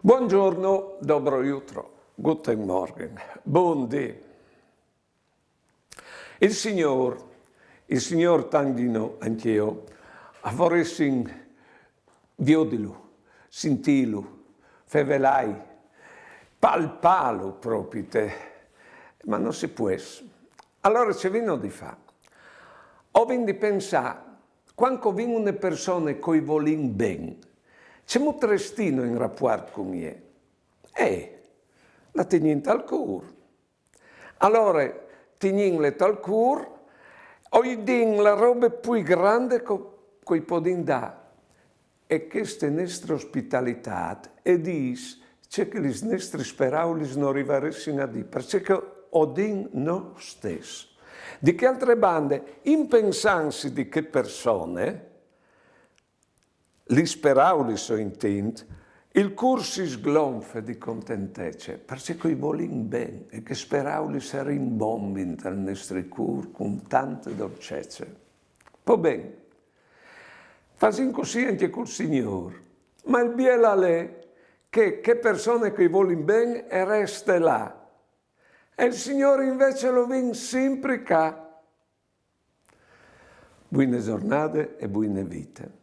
Buongiorno, dobro jutro, guten Morgen, buondì. Il Signor tangino anch'io, a voressin viodilu, sintilu, fevelai, palpalu propite, ma non si può. Allora ci vino di fa. Ho vin di pensare, quando vin una persona coi volin ben, c'è molto restino in rapporto con me. La teninte al cur. Allora, teninte al cur, ho din la roba più grande che podin dare. E questa nostra ospitalità e dis c'è che le nostre speranze non arrivessero a dire, perché ho din no stesso. Di che altre bande, in pensansi di che persone, li sperauli so intent, il cur si sgonfia di contentezza, perché coi volin ben e che sperauli si rimbombin dal nostro cur con tante dolcezze. Poi ben, fasin così anche col Signore, ma il biela è che persone che volin ben e resta là. E il Signore invece lo vin sempre qua. Buone giornate e buone vite.